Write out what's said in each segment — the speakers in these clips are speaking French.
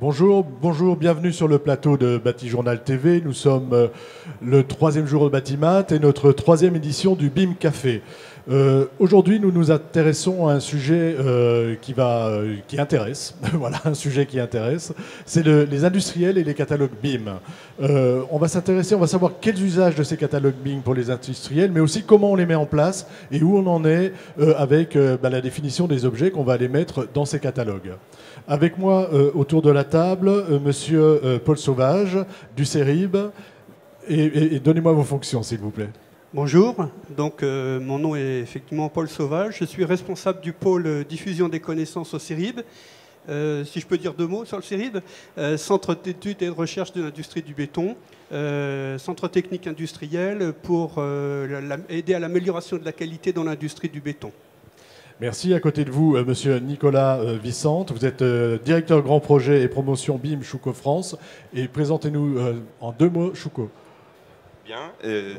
Bonjour, bonjour, bienvenue sur le plateau de Batijournal TV. Nous sommes le troisième jour au Batimat et notre troisième édition du BIM Café. Aujourd'hui, nous nous intéressons à un sujet qui intéresse. Voilà, un sujet qui intéresse. C'est les industriels et les catalogues BIM. On va savoir quels usages de ces catalogues BIM pour les industriels, mais aussi comment on les met en place et où on en est avec la définition des objets qu'on va aller mettre dans ces catalogues. Avec moi, autour de la table, monsieur Paul Sauvage, du CERIB. Et donnez-moi vos fonctions, s'il vous plaît. Bonjour, donc mon nom est effectivement Paul Sauvage. Je suis responsable du pôle diffusion des connaissances au CERIB. Si je peux dire deux mots sur le CERIB, Centre d'études et de recherche de l'industrie du béton, centre technique industriel pour aider à l'amélioration de la qualité dans l'industrie du béton. Merci. À côté de vous, monsieur Nicolas Vicente. Vous êtes directeur grand projet et promotion BIM Chouco France. Et présentez-nous en deux mots Chouco. Bien.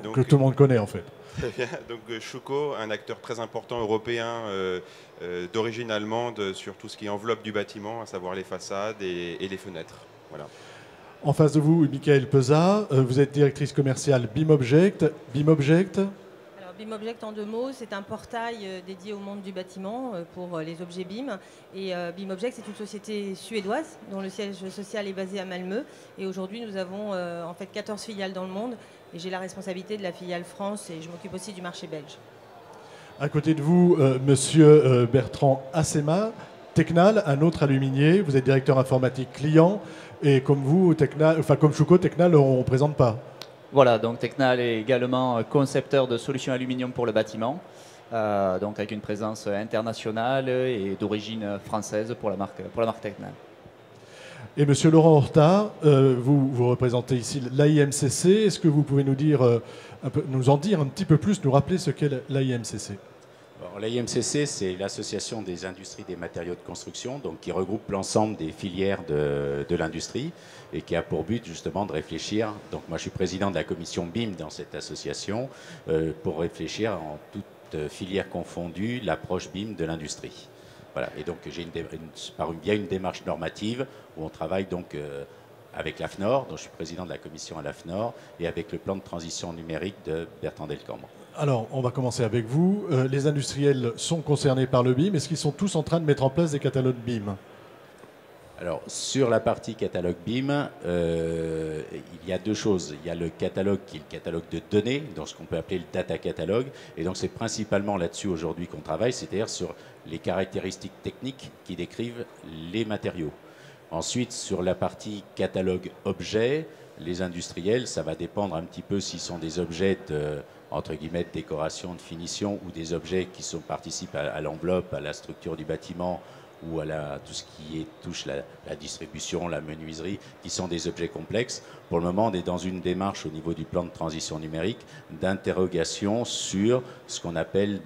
Donc, que tout le monde connaît en fait. Très bien. Donc Chouco, un acteur très important européen d'origine allemande sur tout ce qui enveloppe du bâtiment, à savoir les façades et les fenêtres. Voilà. En face de vous, Michael Pezat. Vous êtes directrice commerciale BIM Object. BIM Object. BIM Object, en deux mots, c'est un portail dédié au monde du bâtiment pour les objets BIM. Et BIM Object, c'est une société suédoise dont le siège social est basé à Malmö. Et aujourd'hui, nous avons en fait 14 filiales dans le monde. Et j'ai la responsabilité de la filiale France et je m'occupe aussi du marché belge. À côté de vous, monsieur Bertrand Assema, Tecnal, un autre aluminier. Vous êtes directeur informatique client. Et comme vous, comme Chouco, Tecnal, on ne présente pas. Voilà, donc Tecnal est également concepteur de solutions aluminium pour le bâtiment, donc avec une présence internationale et d'origine française pour la marque Tecnal. Et monsieur Laurent Horta, vous représentez ici l'AIMCC. Est-ce que vous pouvez nous en dire un petit peu plus, nous rappeler ce qu'est l'AIMCC? L'AIMCC, c'est l'Association des industries des matériaux de construction, donc qui regroupe l'ensemble des filières de l'industrie et qui a pour but justement de réfléchir. Donc moi, je suis président de la commission BIM dans cette association pour réfléchir en toute filière confondue l'approche BIM de l'industrie. Voilà. Et donc j'ai une démarche normative où on travaille donc avec l'AFNOR, dont je suis président de la commission à l'AFNOR, et avec le plan de transition numérique de Bertrand Delcambre. Alors, on va commencer avec vous. Les industriels sont concernés par le BIM. Est-ce qu'ils sont tous en train de mettre en place des catalogues BIM? Alors, sur la partie catalogue BIM, il y a deux choses. Il y a le catalogue qui est le catalogue de données, donc ce qu'on peut appeler le data catalogue. Et donc, c'est principalement là-dessus aujourd'hui qu'on travaille, c'est-à-dire sur les caractéristiques techniques qui décrivent les matériaux. Ensuite, sur la partie catalogue objet, les industriels, ça va dépendre un petit peu s'ils sont des objets entre guillemets, de décoration, de finition, ou des objets qui participent à l'enveloppe, à la structure du bâtiment, ou à tout ce qui touche la distribution, la menuiserie, qui sont des objets complexes. Pour le moment, on est dans une démarche au niveau du plan de transition numérique d'interrogation sur ce qu'on appelle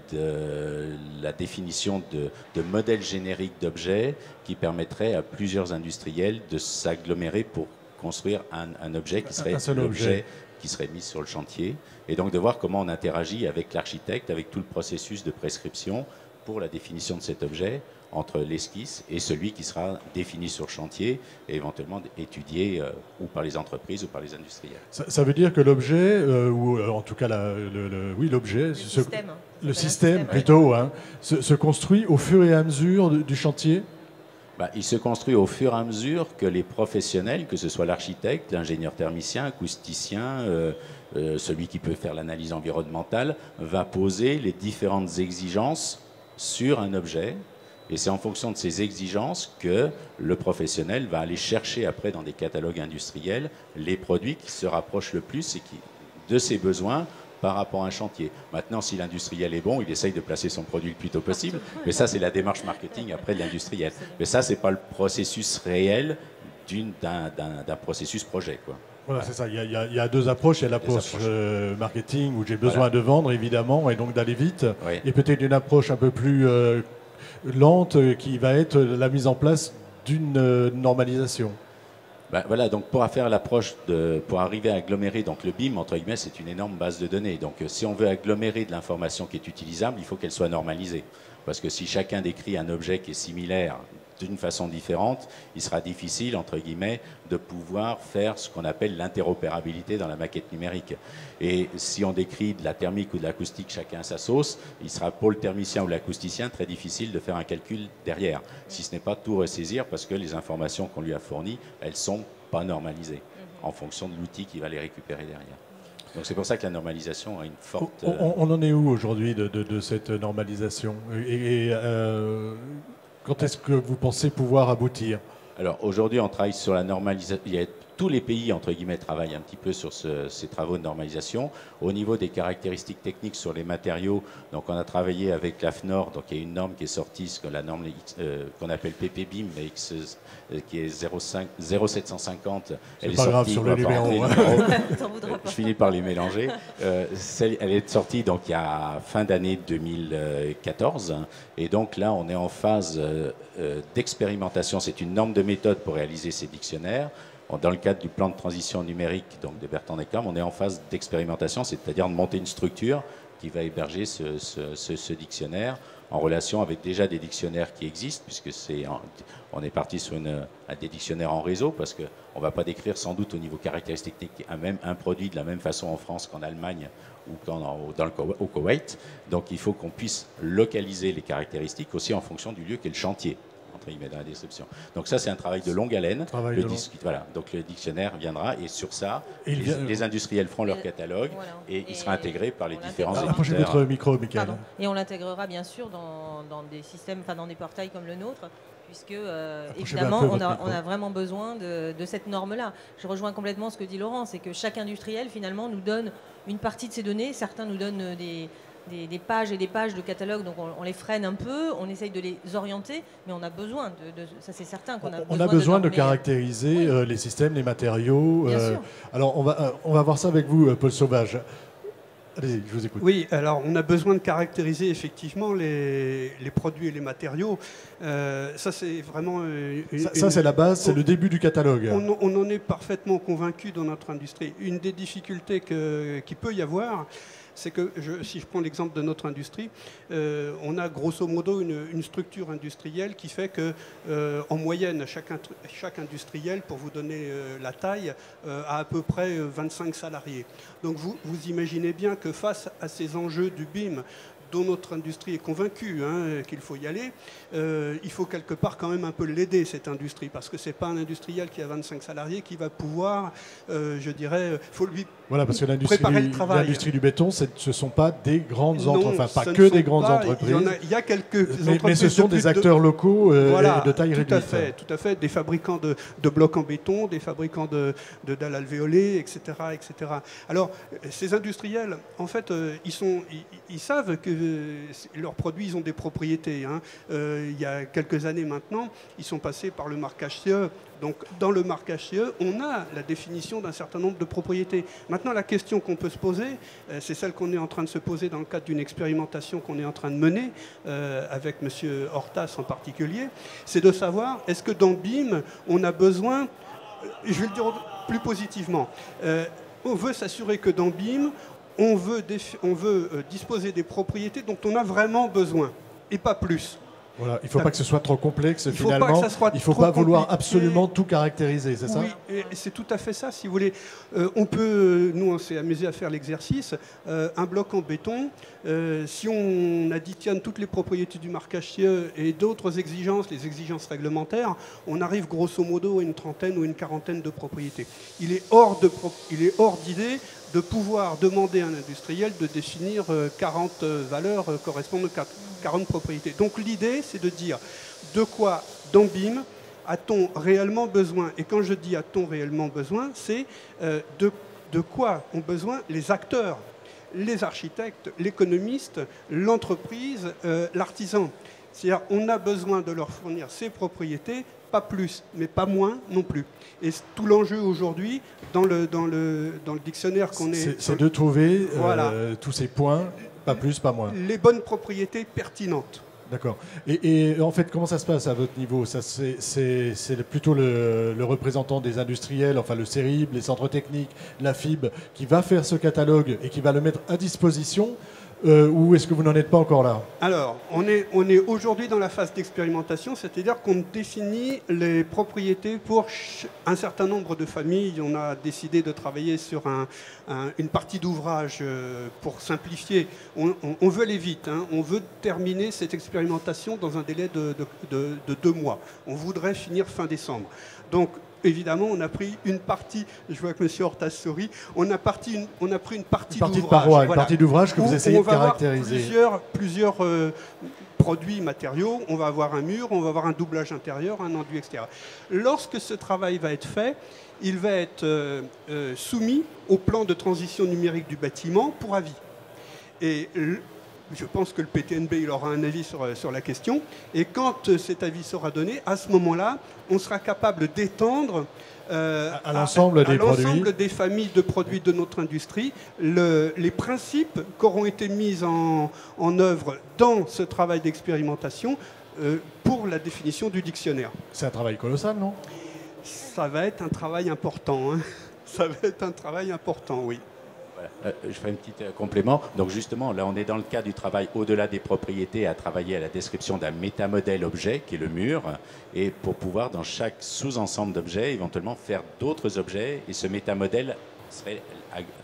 la définition de modèles génériques d'objets qui permettraient à plusieurs industriels de s'agglomérer pour construire un objet qui serait l'objet qui serait mis sur le chantier, et donc de voir comment on interagit avec l'architecte, avec tout le processus de prescription pour la définition de cet objet, entre l'esquisse et celui qui sera défini sur le chantier et éventuellement étudié ou par les entreprises ou par les industriels. Ça veut dire que l'objet, ou en tout cas l'objet, le système plutôt, hein, se construit au fur et à mesure du chantier? Il se construit au fur et à mesure que les professionnels, que ce soit l'architecte, l'ingénieur thermicien, acousticien, celui qui peut faire l'analyse environnementale, va poser les différentes exigences sur un objet. Et c'est en fonction de ces exigences que le professionnel va aller chercher après dans des catalogues industriels les produits qui se rapprochent le plus de ses besoins par rapport à un chantier. Maintenant, si l'industriel est bon, il essaye de placer son produit le plus tôt possible. Mais ça, c'est la démarche marketing après de l'industriel. Mais ça, c'est pas le processus réel d'un processus projet, quoi. Voilà, c'est ça. Il y a deux approches. Il y a l'approche marketing où j'ai besoin de vendre, évidemment, et donc d'aller vite. Oui. Et peut-être une approche un peu plus lente qui va être la mise en place d'une normalisation. Voilà, donc pour faire l'approche, pour arriver à agglomérer, donc le BIM, entre guillemets, c'est une énorme base de données. Donc si on veut agglomérer de l'information qui est utilisable, il faut qu'elle soit normalisée. Parce que si chacun décrit un objet qui est similaire d'une façon différente, il sera difficile, entre guillemets, de pouvoir faire ce qu'on appelle l'interopérabilité dans la maquette numérique. Et si on décrit de la thermique ou de l'acoustique, chacun à sa sauce, il sera pour le thermicien ou l'acousticien très difficile de faire un calcul derrière, si ce n'est pas tout ressaisir, parce que les informations qu'on lui a fournies, elles ne sont pas normalisées, en fonction de l'outil qui va les récupérer derrière. Donc c'est pour ça que la normalisation a une forte... On en est où aujourd'hui de cette normalisation quand est-ce que vous pensez pouvoir aboutir? Alors aujourd'hui, on travaille sur la normalisation. Tous les pays, entre guillemets, travaillent un petit peu sur ces travaux de normalisation. Au niveau des caractéristiques techniques sur les matériaux, donc on a travaillé avec l'AFNOR, donc il y a une norme qui est sortie, la norme qu'on appelle PPBIM, mais qui est 0750. Elle est sortie, sur le numéro. Je finis par les mélanger. Elle est sortie donc il y a fin d'année 2014, et donc là on est en phase d'expérimentation. C'est une norme de méthode pour réaliser ces dictionnaires. Dans le cadre du plan de transition numérique donc de Bertrand Decam, on est en phase d'expérimentation, c'est-à-dire de monter une structure qui va héberger ce dictionnaire en relation avec déjà des dictionnaires qui existent, puisque on est parti sur des dictionnaires en réseau, parce qu'on ne va pas décrire sans doute au niveau caractéristique technique un produit de la même façon en France qu'en Allemagne ou au Koweït. Donc il faut qu'on puisse localiser les caractéristiques aussi en fonction du lieu qu'est le chantier, dans la description. Donc ça, c'est un travail de longue haleine. Voilà. Donc le dictionnaire viendra, et sur ça, les industriels feront leur catalogue, et il sera intégré par les différents éditeurs. Approchez votre micro, Michael. Et on l'intégrera bien sûr dans des systèmes, dans des portails comme le nôtre, puisque évidemment on a vraiment besoin de cette norme-là. Je rejoins complètement ce que dit Laurent, c'est que chaque industriel finalement nous donne une partie de ses données. Certains nous donnent des pages et des pages de catalogue, donc on les freine un peu, on essaye de les orienter, mais on a besoin ça c'est certain qu'on a besoin. On a besoin de caractériser les systèmes, les matériaux. Alors on va voir ça avec vous, Paul Sauvage. Allez-y, je vous écoute. Oui, alors on a besoin de caractériser effectivement les produits et les matériaux. Ça c'est vraiment... ça c'est la base, c'est le début du catalogue. On en est parfaitement convaincu dans notre industrie. Une des difficultés qu'il peut y avoir, c'est que, si je prends l'exemple de notre industrie, on a grosso modo une structure industrielle qui fait que, en moyenne, chaque industriel, pour vous donner la taille, a à peu près 25 salariés. Donc vous imaginez bien que face à ces enjeux du BIM, dont notre industrie est convaincue qu'il faut y aller, il faut quelque part quand même un peu l'aider, cette industrie, parce que ce n'est pas un industriel qui a 25 salariés qui va pouvoir, je dirais, faut lui parce que préparer le travail. L'industrie du béton, ce ne sont pas des grandes entreprises, enfin pas que des grandes entreprises. Il y a quelques entreprises, mais ce sont des acteurs locaux de taille réduite. Tout à fait, des fabricants de blocs en béton, des fabricants de dalles alvéolées, etc., etc. Alors, ces industriels, en fait, ils savent que leurs produits, ils ont des propriétés. Il y a quelques années maintenant, ils sont passés par le marquage CE. Donc, dans le marquage CE, on a la définition d'un certain nombre de propriétés. Maintenant, la question qu'on peut se poser, c'est celle qu'on est en train de se poser dans le cadre d'une expérimentation qu'on est en train de mener, avec M. Hortas en particulier, c'est de savoir, est-ce que dans BIM, on a besoin, je vais le dire plus positivement, on veut s'assurer que dans BIM, on veut disposer des propriétés dont on a vraiment besoin, et pas plus. Voilà, il ne faut pas que ce soit trop complexe finalement. Il ne faut pas vouloir absolument tout caractériser, c'est ça? Oui, c'est tout à fait ça, si vous voulez. Nous, on s'est amusé à faire l'exercice. Un bloc en béton, si on additionne toutes les propriétés du marquage CE et d'autres exigences, les exigences réglementaires, on arrive grosso modo à une trentaine ou une quarantaine de propriétés. Il est hors d'idée de pouvoir demander à un industriel de définir 40 valeurs correspondant à 40 propriétés. Donc l'idée, c'est de dire de quoi, dans BIM, a-t-on réellement besoin? Et quand je dis a-t-on réellement besoin, c'est de quoi ont besoin les acteurs, les architectes, l'économiste, l'entreprise, l'artisan. C'est-à-dire on a besoin de leur fournir ces propriétés, pas plus, mais pas moins non plus. Et tout l'enjeu aujourd'hui, dans le dictionnaire qu'on est... C'est de trouver tous ces points, pas plus, pas moins. Les bonnes propriétés pertinentes. D'accord. Et en fait, comment ça se passe à votre niveau? C'est plutôt le représentant des industriels, enfin le CERIB, les centres techniques, la FIB, qui va faire ce catalogue et qui va le mettre à disposition ou est-ce que vous n'en êtes pas encore là? Alors, on est aujourd'hui dans la phase d'expérimentation, c'est-à-dire qu'on définit les propriétés pour un certain nombre de familles. On a décidé de travailler sur une partie d'ouvrage pour simplifier. On veut aller vite, hein. On veut terminer cette expérimentation dans un délai de 2 mois. On voudrait finir fin décembre. Donc, évidemment, on a pris une partie, je vois que M. Hortas sourit, on a pris une partie d'ouvrage. De paroi, une partie d'ouvrage que vous essayez de caractériser. Plusieurs produits, matériaux, on va avoir un mur, on va avoir un doublage intérieur, un enduit extérieur. Lorsque ce travail va être fait, il va être soumis au plan de transition numérique du bâtiment pour avis. Et je pense que le PTNB il aura un avis sur la question. Et quand cet avis sera donné, à ce moment-là, on sera capable d'étendre à l'ensemble des familles de produits de notre industrie les principes qui auront été mis en œuvre dans ce travail d'expérimentation pour la définition du dictionnaire. C'est un travail colossal, non? Ça va être un travail important. Hein. Ça va être un travail important, oui. Je fais un petit complément. Donc justement, là, on est dans le cas du travail au-delà des propriétés, à travailler à la description d'un métamodèle objet, qui est le mur, et pour pouvoir, dans chaque sous-ensemble d'objets, éventuellement faire d'autres objets, et ce métamodèle serait,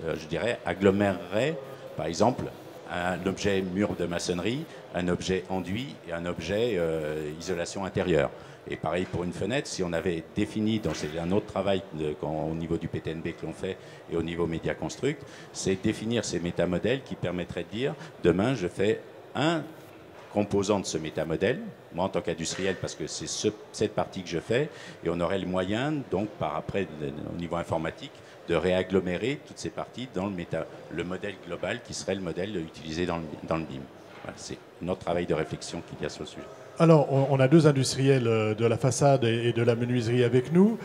je dirais, agglomérerait, par exemple, un objet mur de maçonnerie, un objet enduit et un objet isolation intérieure. Et pareil pour une fenêtre, si on avait défini, donc c'est un autre travail au niveau du PTNB que l'on fait et au niveau Mediaconstruct, c'est définir ces métamodèles qui permettraient de dire, demain je fais un composant de ce métamodèle, moi en tant qu'industriel parce que c'est cette partie que je fais, et on aurait le moyen, donc par après au niveau informatique, de réagglomérer toutes ces parties dans le modèle global qui serait le modèle utilisé dans le BIM. Voilà, c'est notre travail de réflexion qu'il y a sur le sujet. Alors, on a 2 industriels de la façade et de la menuiserie avec nous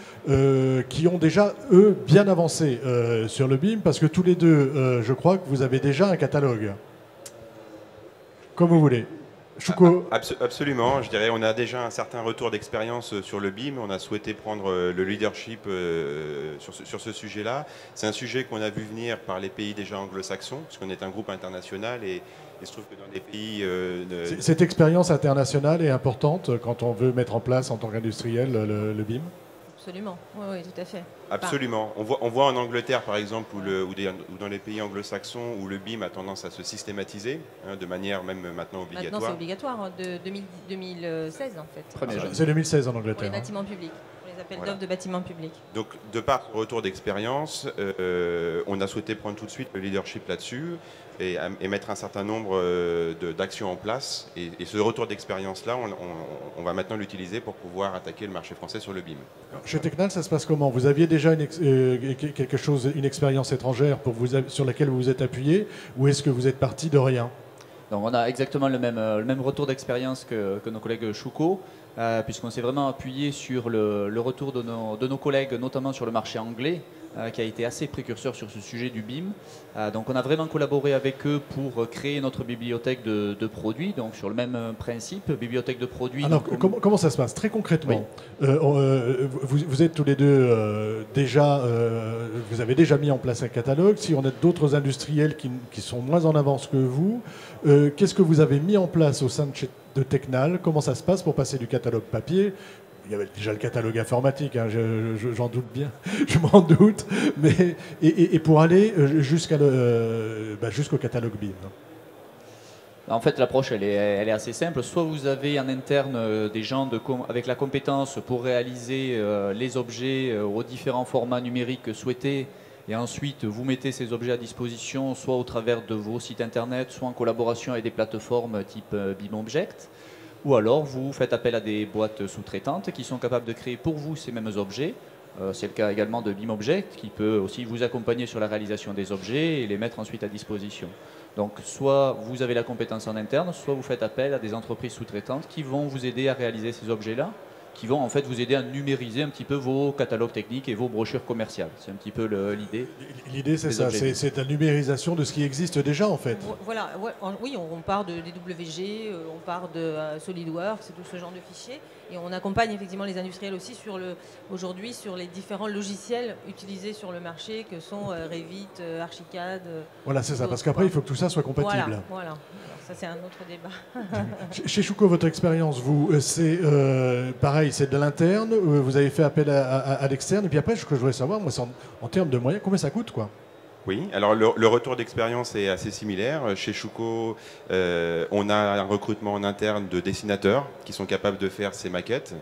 qui ont déjà, eux, bien avancé sur le BIM parce que tous les deux, je crois que vous avez déjà un catalogue. Comme vous voulez. Choucaud. Absolument, je dirais on a déjà un certain retour d'expérience sur le BIM, on a souhaité prendre le leadership sur ce sujet-là. C'est un sujet qu'on a vu venir par les pays déjà anglo-saxons, puisqu'on est un groupe international et il se trouve que dans des pays... Cette expérience internationale est importante quand on veut mettre en place en tant qu'industriel le BIM? Absolument, oui, tout à fait. Absolument. On voit en Angleterre, par exemple, ou dans les pays anglo-saxons, où le BIM a tendance à se systématiser, hein, de manière même maintenant obligatoire. Maintenant, c'est obligatoire, de 2016 en fait. C'est 2016 en Angleterre. Pour les bâtiments publics, pour les appels d'offres de bâtiments publics. Donc, de par ce retour d'expérience, on a souhaité prendre tout de suite le leadership là-dessus et mettre un certain nombre d'actions en place. Et ce retour d'expérience-là, on va maintenant l'utiliser pour pouvoir attaquer le marché français sur le BIM. Chez Tecnal, ça se passe comment? Vous aviez déjà une expérience étrangère sur laquelle vous vous êtes appuyé, ou est-ce que vous êtes parti de rien? Donc on a exactement le même retour d'expérience que nos collègues Choucaud, puisqu'on s'est vraiment appuyé sur le retour de nos collègues, notamment sur le marché anglais, qui a été assez précurseur sur ce sujet du BIM. Donc on a vraiment collaboré avec eux pour créer notre bibliothèque de produits, donc sur le même principe, bibliothèque de produits. Alors comment ça se passe très concrètement? Oui. Vous êtes tous les deux vous avez déjà mis en place un catalogue. Si on a d'autres industriels qui sont moins en avance que vous, qu'est-ce que vous avez mis en place au sein de Tecnal? Comment ça se passe pour passer du catalogue papier? Il y avait déjà le catalogue informatique, hein, j'en doute bien, je m'en doute, mais et pour aller jusqu'au catalogue BIM. En fait, l'approche, elle est assez simple. Soit vous avez en interne des gens avec la compétence pour réaliser les objets aux différents formats numériques souhaités, et ensuite vous mettez ces objets à disposition, soit au travers de vos sites internet, soit en collaboration avec des plateformes type BIM Object. Ou alors vous faites appel à des boîtes sous-traitantes qui sont capables de créer pour vous ces mêmes objets. C'est le cas également de BIM Object qui peut aussi vous accompagner sur la réalisation des objets et les mettre ensuite à disposition. Donc soit vous avez la compétence en interne, soit vous faites appel à des entreprises sous-traitantes qui vont vous aider à réaliser ces objets-là, qui vont en fait vous aider à numériser un petit peu vos catalogues techniques et vos brochures commerciales. C'est un petit peu l'idée. L'idée, c'est ça, c'est la numérisation de ce qui existe déjà en fait. Voilà, oui, on part de DWG, on part de SolidWorks, c'est tout ce genre de fichiers. Et on accompagne effectivement les industriels aussi aujourd'hui sur les différents logiciels utilisés sur le marché que sont Revit, Archicad. Voilà, c'est ça, parce qu'après, il faut que tout ça soit compatible. Voilà. Alors, ça, c'est un autre débat. Chez Schuco, votre expérience, vous, c'est pareil, c'est de l'interne, vous avez fait appel à l'externe, et puis après, ce que je voudrais savoir, moi, c'est en termes de moyens, combien ça coûte, quoi? Oui, alors le retour d'expérience est assez similaire. Chez Schuco, on a un recrutement en interne de dessinateurs qui sont capables de faire ces maquettes.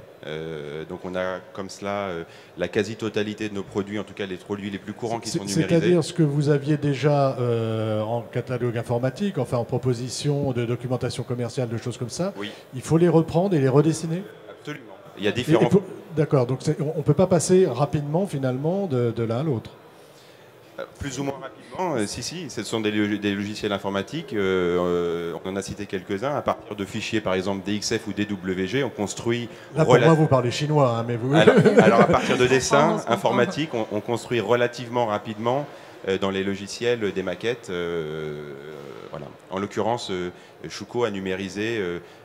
Donc on a comme cela la quasi-totalité de nos produits, en tout cas les produits les plus courants qui sont numérisés. C'est-à-dire ce que vous aviez déjà en catalogue informatique, enfin en proposition de documentation commerciale, de choses comme ça, oui. Il faut les reprendre et les redessiner? Absolument. Il y a différents... D'accord, donc on ne peut pas passer rapidement finalement de l'un à l'autre? Plus ou moins rapidement, si, ce sont des logiciels informatiques, on en a cité quelques-uns, à partir de fichiers par exemple DXF ou DWG, on construit... Là pour moi vous parlez chinois, hein, mais vous... Alors à partir de dessins informatiques, on construit relativement rapidement dans les logiciels des maquettes. Voilà. En l'occurrence, Schuco a numérisé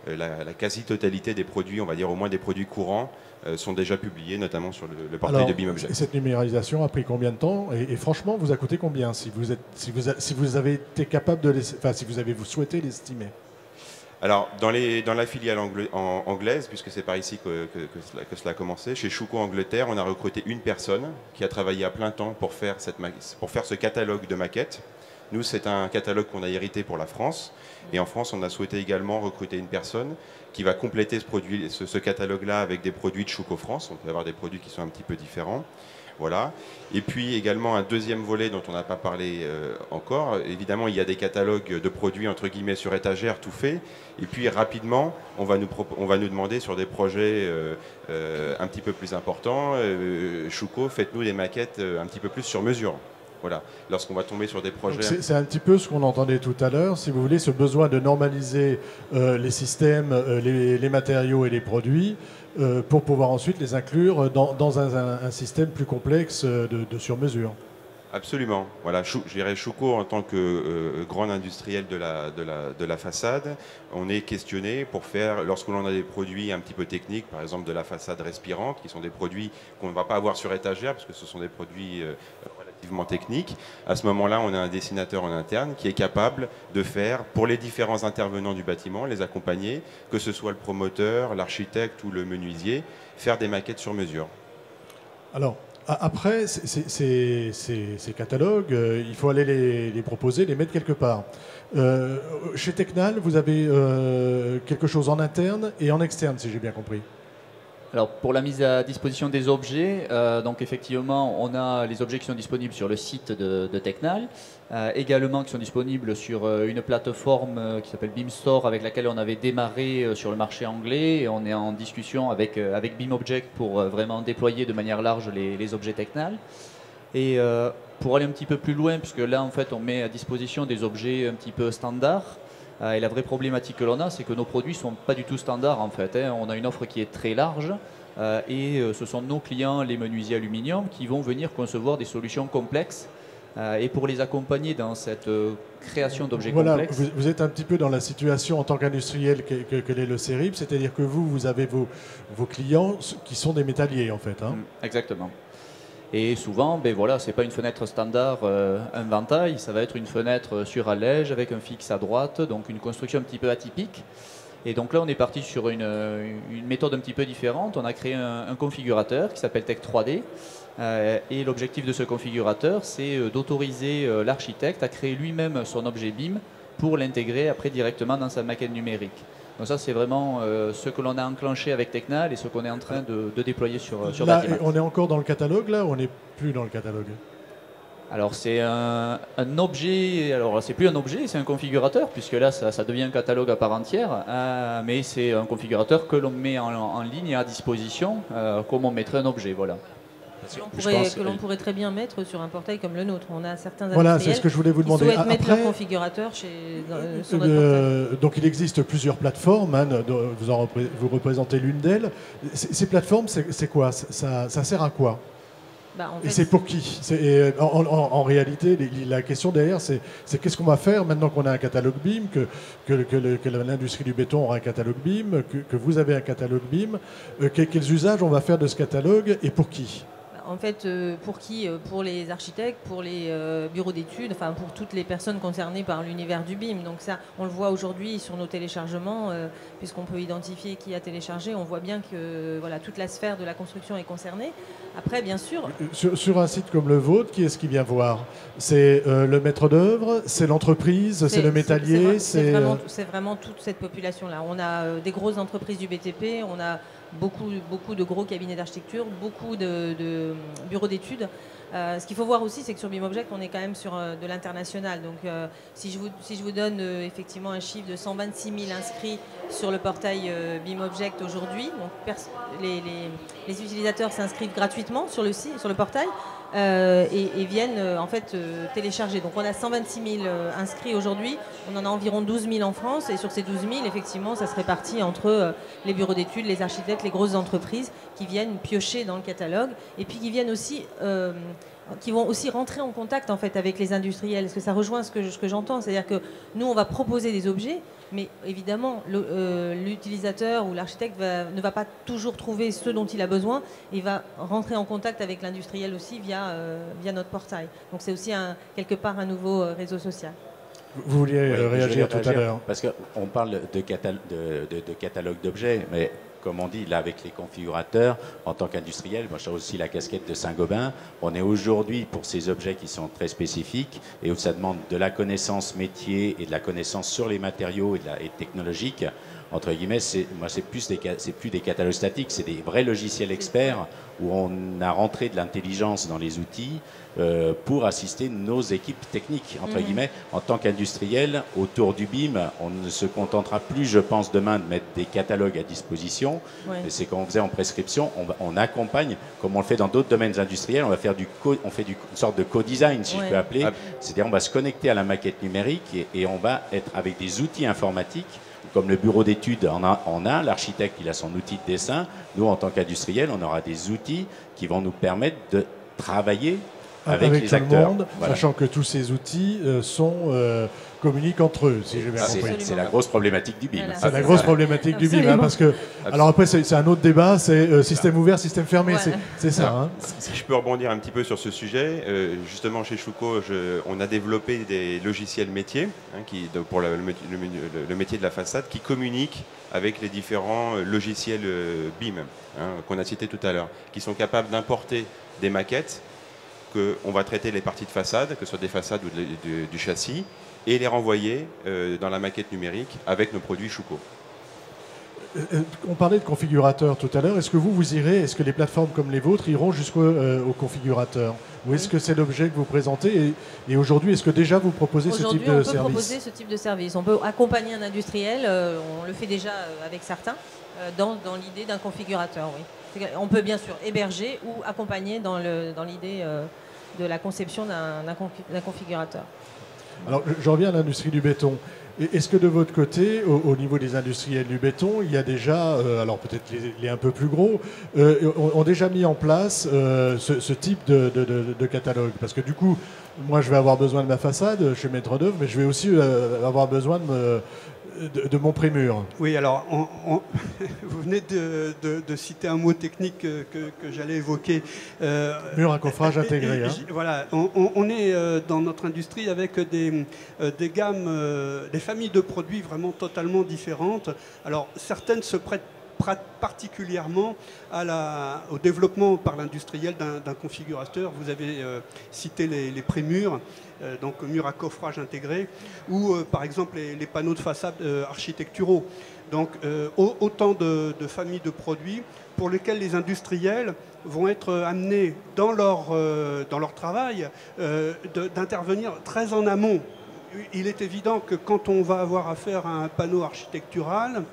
la quasi-totalité des produits, on va dire au moins des produits courants, sont déjà publiés, notamment sur le portail de BIMobject. Cette numérisation a pris combien de temps et franchement, vous a coûté combien si vous avez été capable de si vous avez souhaité l'estimer? Alors, dans la filiale anglaise, puisque c'est par ici que cela a commencé, chez Schuco Angleterre, on a recruté une personne qui a travaillé à plein temps pour faire ce catalogue de maquettes. Nous, c'est un catalogue qu'on a hérité pour la France. Et en France, on a souhaité également recruter une personne qui va compléter ce catalogue-là avec des produits de Schuco France. On peut avoir des produits qui sont un petit peu différents. Voilà. Et puis également un deuxième volet dont on n'a pas parlé encore. Évidemment, il y a des catalogues de produits entre guillemets sur étagère, tout fait. Et puis rapidement, on va nous demander sur des projets un petit peu plus importants, Schuco, faites-nous des maquettes un petit peu plus sur mesure. Voilà, lorsqu'on va tomber sur des projets... C'est un petit peu ce qu'on entendait tout à l'heure, si vous voulez, ce besoin de normaliser les systèmes, les matériaux et les produits pour pouvoir ensuite les inclure dans un système plus complexe de sur-mesure. Absolument. Voilà, je dirais Schuco en tant que grand industriel de la façade, on est questionné pour faire, lorsque l'on a des produits un petit peu techniques, par exemple de la façade respirante, qui sont des produits qu'on ne va pas avoir sur étagère, parce que ce sont des produits relativement techniques. À ce moment-là, on a un dessinateur en interne qui est capable de faire, pour les différents intervenants du bâtiment, les accompagner, que ce soit le promoteur, l'architecte ou le menuisier, faire des maquettes sur mesure. Alors, après, ces catalogues, il faut aller les proposer, les mettre quelque part. Chez Tecnal, vous avez quelque chose en interne et en externe, si j'ai bien compris. Alors pour la mise à disposition des objets, donc effectivement on a les objets qui sont disponibles sur le site de Tecnal, également qui sont disponibles sur une plateforme qui s'appelle BIMstore avec laquelle on avait démarré sur le marché anglais, et on est en discussion avec BIMobject pour vraiment déployer de manière large les objets Tecnal. Et pour aller un petit peu plus loin, puisque là en fait on met à disposition des objets un petit peu standards. Et la vraie problématique que l'on a, c'est que nos produits ne sont pas du tout standards en fait. On a une offre qui est très large et ce sont nos clients, les menuisiers aluminium, qui vont venir concevoir des solutions complexes. Et pour les accompagner dans cette création d'objets complexes... Vous êtes un petit peu dans la situation en tant qu'industriel que l'est le CERIB, c'est-à-dire que vous avez vos clients qui sont des métalliers en fait. Hein. Exactement. Et souvent, ben voilà, ce n'est pas une fenêtre standard, un ventail, ça va être une fenêtre sur allège avec un fixe à droite, donc une construction un petit peu atypique. Et donc là, on est parti sur une méthode un petit peu différente. On a créé un configurateur qui s'appelle Tech 3D. Et l'objectif de ce configurateur, c'est d'autoriser l'architecte à créer lui-même son objet BIM pour l'intégrer après directement dans sa maquette numérique. Donc ça, c'est vraiment ce que l'on a enclenché avec Tecnal et ce qu'on est en train de déployer sur Batimat. On est encore dans le catalogue là ou on n'est plus dans le catalogue? Alors c'est un objet, alors c'est plus un objet, c'est un configurateur, puisque là ça devient un catalogue à part entière, mais c'est un configurateur que l'on met en ligne et à disposition, comme on mettrait un objet, voilà. Que l'on pourrait très bien mettre sur un portail comme le nôtre. On a certains voilà, c'est ce que je voulais vous demander. Qui souhaitent mettre leur configurateur sur notre portail. Donc il existe plusieurs plateformes, hein, vous représentez l'une d'elles. Ces plateformes, c'est quoi? Ça sert à quoi? Et c'est pour qui? En réalité, la question derrière, c'est qu'est-ce qu'on va faire maintenant qu'on a un catalogue BIM, que l'industrie du béton aura un catalogue BIM, que vous avez un catalogue BIM, quels usages on va faire de ce catalogue et pour qui? En fait, pour qui? Pour les architectes, pour les bureaux d'études, enfin pour toutes les personnes concernées par l'univers du BIM. Donc ça, on le voit aujourd'hui sur nos téléchargements, puisqu'on peut identifier qui a téléchargé. On voit bien que voilà, toute la sphère de la construction est concernée. Après, bien sûr... Sur un site comme le vôtre, qui est-ce qui vient voir? C'est le maître d'œuvre, c'est l'entreprise, c'est le métallier? C'est vraiment toute cette population-là. On a des grosses entreprises du BTP, on a beaucoup de gros cabinets d'architecture, beaucoup de bureaux d'études. Ce qu'il faut voir aussi, c'est que sur BIMobject, on est quand même sur de l'international. Donc si je vous donne effectivement un chiffre de 126 000 inscrits sur le portail BIMobject aujourd'hui, donc les utilisateurs s'inscrivent gratuitement sur le site, sur le portail, et viennent en fait télécharger. Donc on a 126 000 inscrits aujourd'hui, on en a environ 12 000 en France, et sur ces 12 000, effectivement, ça se répartit entre les bureaux d'études, les architectes, les grosses entreprises qui viennent piocher dans le catalogue, et puis qui viennent aussi... qui vont aussi rentrer en contact en fait avec les industriels. Est-ce que ça rejoint ce que j'entends? C'est-à-dire que nous, on va proposer des objets, mais évidemment, l'utilisateur ou l'architecte ne va pas toujours trouver ce dont il a besoin et va rentrer en contact avec l'industriel aussi via notre portail. Donc c'est aussi quelque part un nouveau réseau social. Vous vouliez réagir tout à l'heure? Parce qu'on parle de catalogue d'objets, mais comme on dit, là, avec les configurateurs, en tant qu'industriel, moi, j'ai aussi la casquette de Saint-Gobain. On est aujourd'hui pour ces objets qui sont très spécifiques et où ça demande de la connaissance métier et de la connaissance sur les matériaux et technologiques. Entre guillemets, c'est plus des catalogues statiques, c'est des vrais logiciels experts où on a rentré de l'intelligence dans les outils pour assister nos équipes techniques, entre guillemets. En tant qu'industriel, autour du BIM, on ne se contentera plus, je pense, demain de mettre des catalogues à disposition. Ouais. C'est comme on faisait en prescription, on accompagne, comme on le fait dans d'autres domaines industriels, on fait une sorte de co-design, si je peux appeler. C'est-à-dire on va se connecter à la maquette numérique et on va être avec des outils informatiques. Comme le bureau d'études en a, l'architecte il a son outil de dessin. Nous, en tant qu'industriel, on aura des outils qui vont nous permettre de travailler avec les acteurs. Monde, voilà. Sachant que tous ces outils communiquent entre eux, si j'ai bien compris. C'est la grosse problématique du BIM. Voilà. C'est la grosse problématique du BIM, hein, parce que... Alors après, c'est un autre débat, c'est système ouvert, système fermé, voilà. C'est ça. Hein. Si je peux rebondir un petit peu sur ce sujet, justement chez Schuco, on a développé des logiciels métiers, hein, pour le métier de la façade, qui communiquent avec les différents logiciels BIM, hein, qu'on a cités tout à l'heure, qui sont capables d'importer des maquettes, qu'on va traiter les parties de façade, que ce soit des façades ou du châssis, et les renvoyer dans la maquette numérique avec nos produits Schuco. On parlait de configurateur tout à l'heure. Est-ce que vous irez, est-ce que les plateformes comme les vôtres iront jusqu'au configurateur? Ou est-ce que c'est l'objet que vous présentez? Et aujourd'hui, est-ce que déjà vous proposez ce type de service? Aujourd'hui, on peut proposer ce type de service. On peut accompagner un industriel, on le fait déjà avec certains, dans l'idée d'un configurateur, oui. On peut bien sûr héberger ou accompagner dans l'idée de la conception d'un configurateur. Alors, je reviens à l'industrie du béton. Est-ce que de votre côté, au niveau des industriels du béton, il y a déjà, alors peut-être les un peu plus gros, ont déjà mis en place ce type de catalogue? Parce que du coup, moi je vais avoir besoin de ma façade, je suis maître d'œuvre, mais je vais aussi avoir besoin de mon prémur. Oui, alors vous venez de citer un mot technique que j'allais évoquer. Mur à coffrage intégré. Hein. Voilà, on est dans notre industrie avec des gammes, des familles de produits vraiment totalement différentes. Alors certaines se prêtent particulièrement au développement par l'industriel d'un configurateur. Vous avez cité les prémurs, donc murs à coffrage intégré, ou par exemple les panneaux de façade architecturaux. Donc autant de familles de produits pour lesquels les industriels vont être amenés dans leur travail d'intervenir très en amont. Il est évident que quand on va avoir affaire à un panneau architectural,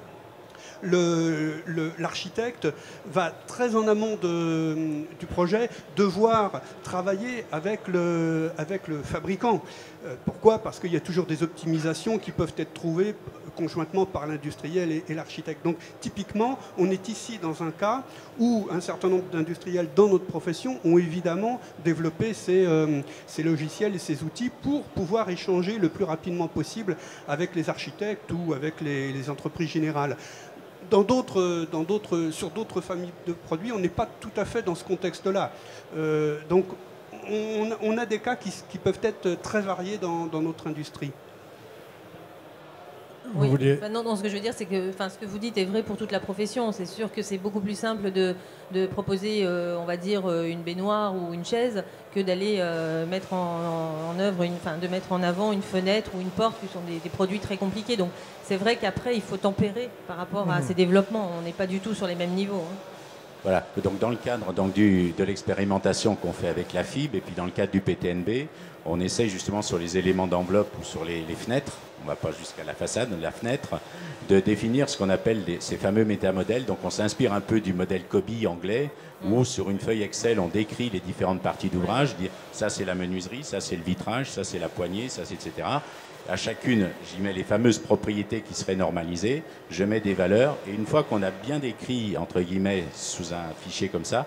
l'architecte va très en amont du projet devoir travailler avec le fabricant. Pourquoi? Parce qu'il y a toujours des optimisations qui peuvent être trouvées conjointement par l'industriel et l'architecte. Donc typiquement, on est ici dans un cas où un certain nombre d'industriels dans notre profession ont évidemment développé ces logiciels et ces outils pour pouvoir échanger le plus rapidement possible avec les architectes ou avec les entreprises générales. Sur d'autres familles de produits, on n'est pas tout à fait dans ce contexte-là. Donc on a des cas qui peuvent être très variés dans notre industrie. Oui. Non, ce que je veux dire, c'est que ce que vous dites est vrai pour toute la profession. C'est sûr que c'est beaucoup plus simple de proposer, on va dire, une baignoire ou une chaise que d'aller mettre en œuvre, de mettre en avant une fenêtre ou une porte, qui sont des produits très compliqués. Donc c'est vrai qu'après, il faut tempérer par rapport à ces développements. On n'est pas du tout sur les mêmes niveaux. Voilà, donc dans le cadre de l'expérimentation qu'on fait avec la FIB et puis dans le cadre du PTNB, on essaye justement sur les éléments d'enveloppe ou sur les fenêtres, on ne va pas jusqu'à la façade, la fenêtre, de définir ce qu'on appelle ces fameux métamodèles. Donc on s'inspire un peu du modèle COBie anglais, où sur une feuille Excel, on décrit les différentes parties d'ouvrage, dire ça c'est la menuiserie, ça c'est le vitrage, ça c'est la poignée, ça c'est etc. À chacune, j'y mets les fameuses propriétés qui seraient normalisées, je mets des valeurs, et une fois qu'on a bien décrit, entre guillemets, sous un fichier comme ça,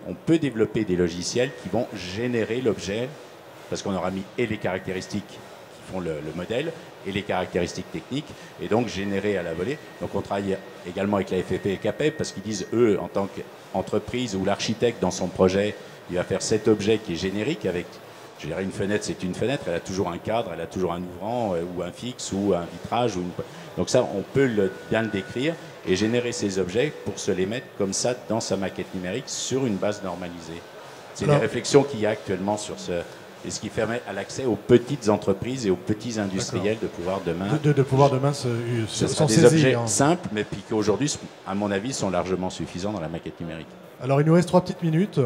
on peut développer des logiciels qui vont générer l'objet, parce qu'on aura mis et les caractéristiques qui font le modèle, et les caractéristiques techniques, et donc générer à la volée. Donc on travaille également avec la FFP et CAPEB, parce qu'ils disent, eux, en tant qu'entreprise ou l'architecte dans son projet, il va faire cet objet qui est générique avec... Je dirais une fenêtre, c'est une fenêtre, elle a toujours un cadre, elle a toujours un ouvrant ou un fixe ou un vitrage. Donc ça, on peut bien le décrire et générer ces objets pour se les mettre comme ça dans sa maquette numérique sur une base normalisée. C'est des réflexions qu'il y a actuellement sur et ce qui permet à l'accès aux petites entreprises et aux petits industriels de pouvoir demain... De pouvoir demain s'en saisir. Des objets simples, mais puis qui aujourd'hui, à mon avis, sont largement suffisants dans la maquette numérique. Alors il nous reste 3 petites minutes.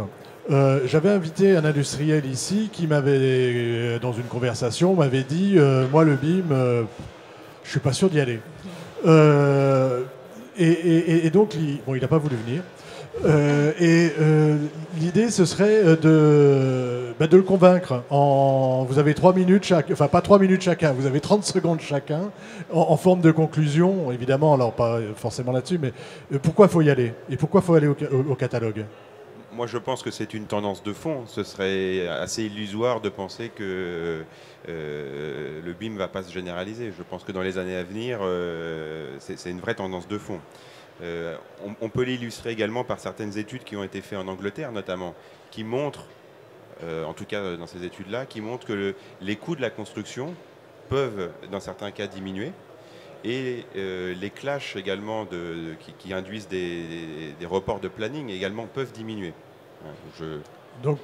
J'avais invité un industriel ici qui m'avait, dans une conversation, m'avait dit moi le BIM, je suis pas sûr d'y aller. Et donc, il n'a pas voulu venir. L'idée, ce serait de le convaincre. Vous avez 3 minutes chacun, enfin pas 3 minutes chacun, vous avez 30 secondes chacun, en forme de conclusion, évidemment, alors pas forcément là-dessus, mais pourquoi il faut y aller? Et pourquoi il faut aller au catalogue? Moi, je pense que c'est une tendance de fond. Ce serait assez illusoire de penser que le BIM ne va pas se généraliser. Je pense que dans les années à venir, c'est une vraie tendance de fond. On peut l'illustrer également par certaines études qui ont été faites en Angleterre, notamment, qui montrent, en tout cas dans ces études-là, qui montrent que les coûts de la construction peuvent, dans certains cas, diminuer. Et les clashs également qui induisent des reports de planning également peuvent diminuer. Donc,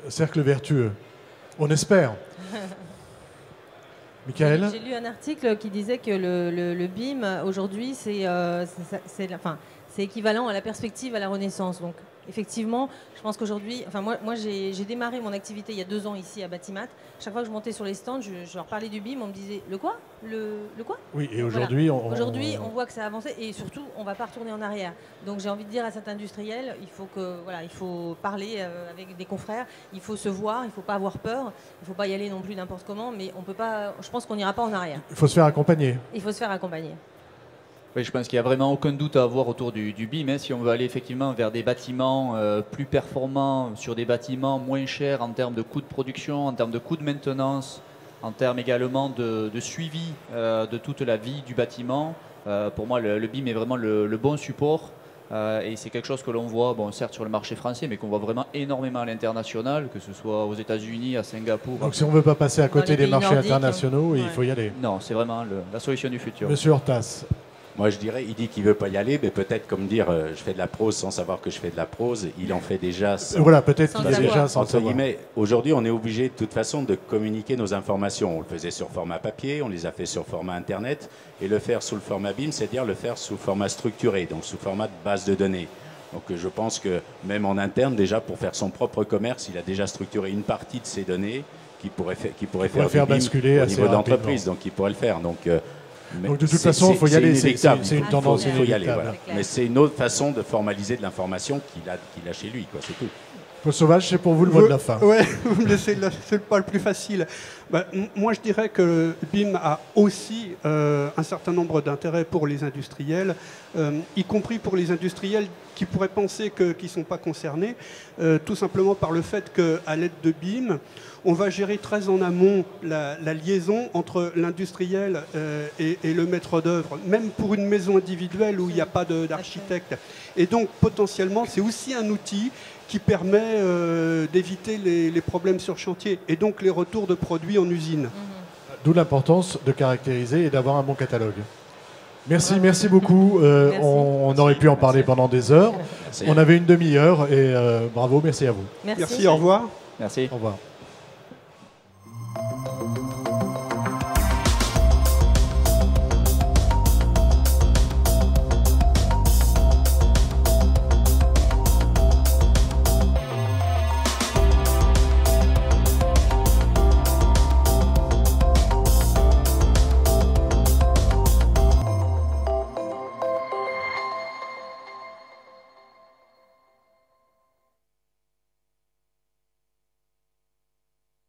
cercle vertueux. On espère. Michael ? J'ai lu un article qui disait que le BIM, aujourd'hui, c'est équivalent à la perspective à la Renaissance. Donc, effectivement, je pense qu'aujourd'hui... Moi j'ai démarré mon activité il y a 2 ans ici à Batimat. Chaque fois que je montais sur les stands, je leur parlais du BIM, on me disait « Le quoi ? Le quoi ?» Oui, et aujourd'hui... Voilà. Aujourd'hui, on voit que ça a avancé et surtout, on ne va pas retourner en arrière. Donc, j'ai envie de dire à cet industriel, il faut parler avec des confrères, il faut se voir, il ne faut pas avoir peur, il ne faut pas y aller non plus n'importe comment, mais on peut pas, je pense qu'on n'ira pas en arrière. Il faut se faire accompagner. Il faut se faire accompagner. Oui, je pense qu'il n'y a vraiment aucun doute à avoir autour du BIM. Si on veut aller effectivement vers des bâtiments plus performants, sur des bâtiments moins chers en termes de coûts de production, en termes de coûts de maintenance, en termes également de suivi de toute la vie du bâtiment, pour moi le BIM est vraiment le bon support. Et c'est quelque chose que l'on voit, certes sur le marché français, mais qu'on voit vraiment énormément à l'international, que ce soit aux États-Unis, à Singapour. Donc si on ne veut pas passer à côté des marchés internationaux, il faut y aller. Non, c'est vraiment la solution du futur. Monsieur Hortas. Moi, je dirais, il dit qu'il ne veut pas y aller, mais peut-être comme dire, je fais de la prose sans savoir que je fais de la prose, il en fait déjà sans... Voilà, peut-être qu'il a déjà sans savoir. Aujourd'hui, on est obligé de toute façon de communiquer nos informations. On le faisait sur format papier, on les a fait sur format Internet, et le faire sous le format BIM, c'est-à-dire le faire sous format structuré, donc sous format de base de données. Donc je pense que même en interne, déjà, pour faire son propre commerce, il a déjà structuré une partie de ses données qui pourrait faire basculer au niveau d'entreprise, donc il pourrait le faire. Donc de toute façon, il faut y aller, c'est une tendance il faut y aller, voilà. Mais c'est une autre façon de formaliser de l'information qu'il a chez lui, quoi, c'est tout. Paul Sauvage, c'est pour vous le mot de la fin. Ouais, vous me laissez c'est pas le plus facile. Moi, je dirais que BIM a aussi un certain nombre d'intérêts pour les industriels, y compris pour les industriels qui pourraient penser qu'ils ne sont pas concernés, tout simplement par le fait qu'à l'aide de BIM, on va gérer très en amont la liaison entre l'industriel et le maître d'œuvre, même pour une maison individuelle où il n'y a pas d'architecte. Et donc, potentiellement, c'est aussi un outil qui permet d'éviter les problèmes sur chantier et donc les retours de produits en usine. D'où l'importance de caractériser et d'avoir un bon catalogue. Merci beaucoup. On aurait pu en parler pendant des heures. Merci. On avait une demi-heure et bravo, merci à vous. Merci, au revoir. Merci. Au revoir.